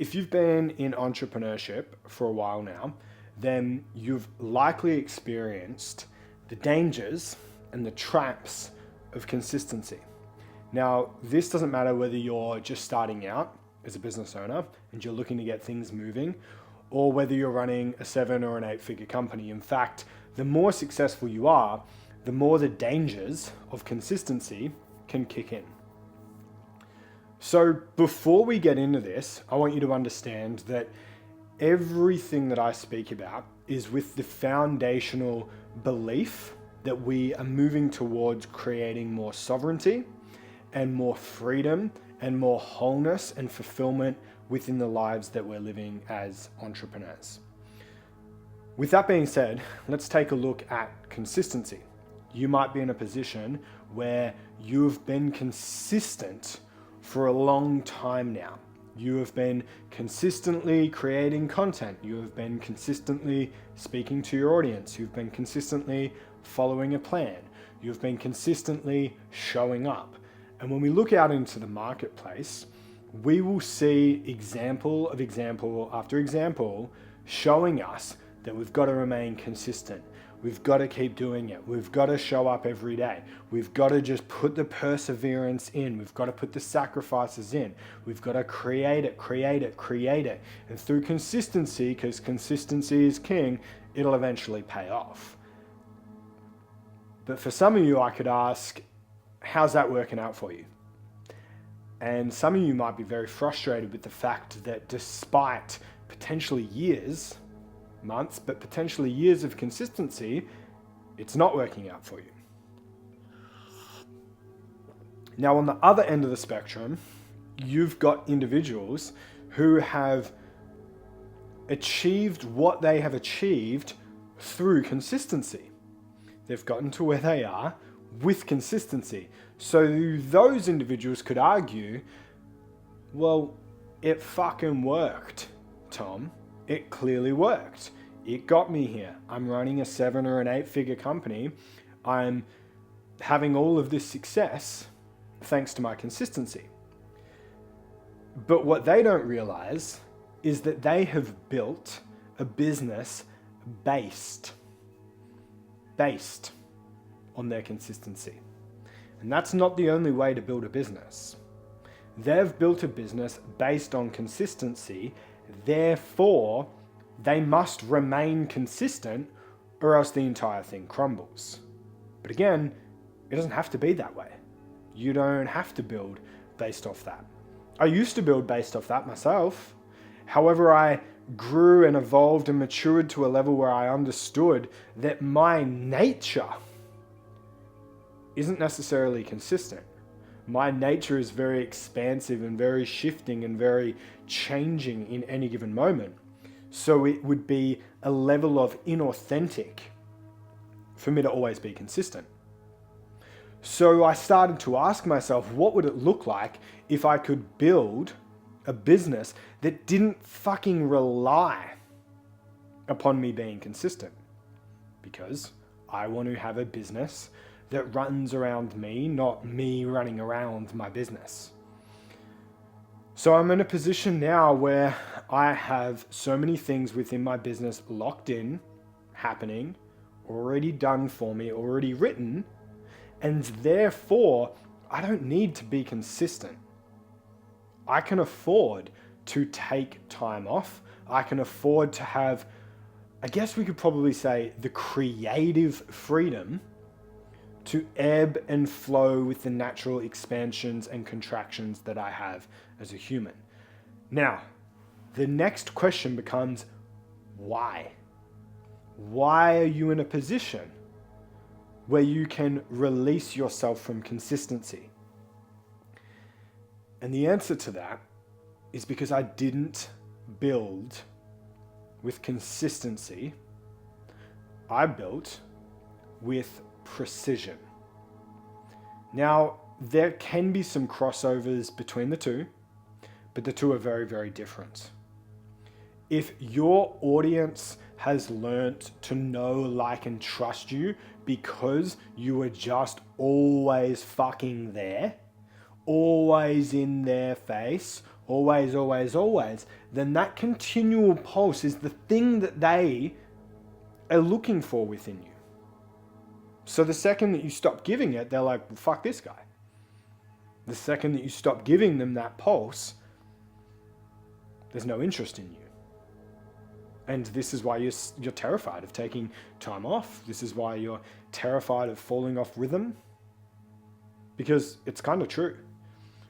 If you've been in entrepreneurship for a while now, then you've likely experienced the dangers and the traps of consistency. Now, this doesn't matter whether you're just starting out as a business owner and you're looking to get things moving, or whether you're running a 7 or an 8-figure company. In fact, the more successful you are, the more the dangers of consistency can kick in. So before we get into this, I want you to understand that everything that I speak about is with the foundational belief that we are moving towards creating more sovereignty and more freedom and more wholeness and fulfillment within the lives that we're living as entrepreneurs. With that being said, let's take a look at consistency. You might be in a position where you've been consistent for a long time now. You have been consistently creating content. You have been consistently speaking to your audience. You've been consistently following a plan. You've been consistently showing up. And when we look out into the marketplace, we will see example after example showing us that we've got to remain consistent. We've got to keep doing it. We've got to show up every day. We've got to just put the perseverance in. We've got to put the sacrifices in. We've got to create it. And through consistency, because consistency is king, it'll eventually pay off. But for some of you, I could ask, how's that working out for you? And some of you might be very frustrated with the fact that despite potentially years, months, but potentially years of consistency, it's not working out for you. Now, on the other end of the spectrum, you've got individuals who have achieved what they have achieved through consistency. They've gotten to where they are with consistency. So those individuals could argue, well, it fucking worked, Tom. It clearly worked. It got me here. I'm running a 7 or an 8-figure company. I'm having all of this success thanks to my consistency. But what they don't realize is that they have built a business based on their consistency. And that's not the only way to build a business. They've built a business based on consistency. Therefore, they must remain consistent or else the entire thing crumbles. But again, it doesn't have to be that way. You don't have to build based off that. I used to build based off that myself. However, I grew and evolved and matured to a level where I understood that my nature isn't necessarily consistent. My nature is very expansive and very shifting and very changing in any given moment. So it would be a level of inauthentic for me to always be consistent. So I started to ask myself, what would it look like if I could build a business that didn't fucking rely upon me being consistent? Because I want to have a business that runs around me, not me running around my business. So I'm in a position now where I have so many things within my business locked in, happening, already done for me, already written, and therefore I don't need to be consistent. I can afford to take time off. I can afford to have, I guess we could probably say, the creative freedom to ebb and flow with the natural expansions and contractions that I have as a human. Now, the next question becomes, why? Why are you in a position where you can release yourself from consistency? And the answer to that is because I didn't build with consistency. I built with precision. Now, there can be some crossovers between the two, but the two are very, very different. If your audience has learnt to know, like, and trust you because you are just always fucking there, always in their face, always, always, always, then that continual pulse is the thing that they are looking for within you. So the second that you stop giving it, they're like, well, fuck this guy. The second that you stop giving them that pulse, there's no interest in you. And this is why you're terrified of taking time off. This is why you're terrified of falling off rhythm. Because it's kind of true.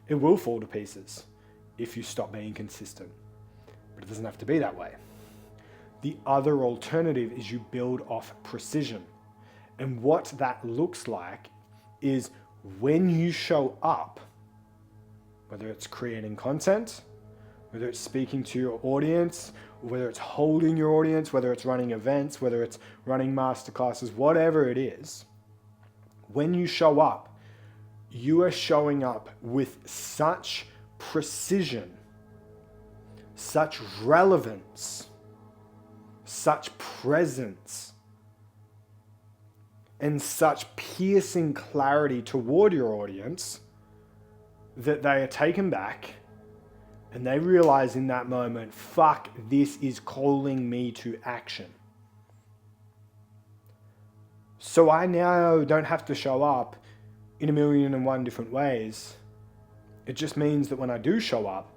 It will fall to pieces if you stop being consistent. But it doesn't have to be that way. The other alternative is you build off precision. And what that looks like is when you show up, whether it's creating content, whether it's speaking to your audience, whether it's holding your audience, whether it's running events, whether it's running masterclasses, whatever it is, when you show up, you are showing up with such precision, such relevance, such presence, and such piercing clarity toward your audience that they are taken back and they realize in that moment, fuck, this is calling me to action. So I now don't have to show up in 1,000,001 different ways. It just means that when I do show up,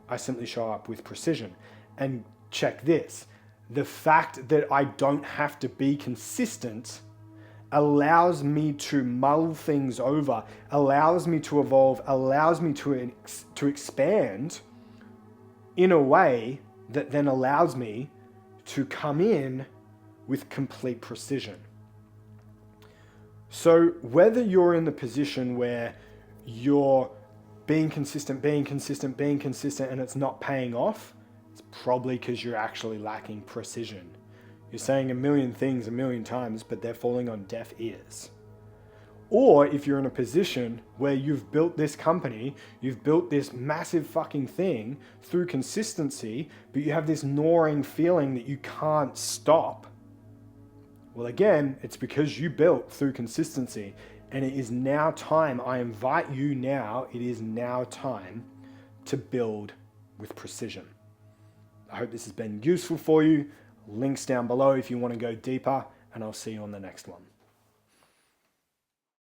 I simply show up with precision. And check this, the fact that I don't have to be consistent allows me to mull things over, allows me to evolve, allows me to expand in a way that then allows me to come in with complete precision. So whether you're in the position where you're being consistent, and it's not paying off, it's probably because you're actually lacking precision. You're saying a million things a million times, but they're falling on deaf ears. Or if you're in a position where you've built this company, you've built this massive fucking thing through consistency, but you have this gnawing feeling that you can't stop. Well, again, it's because you built through consistency, and it is now time, I invite you now, it is now time to build with precision. I hope this has been useful for you. Links down below if you want to go deeper, and I'll see you on the next one.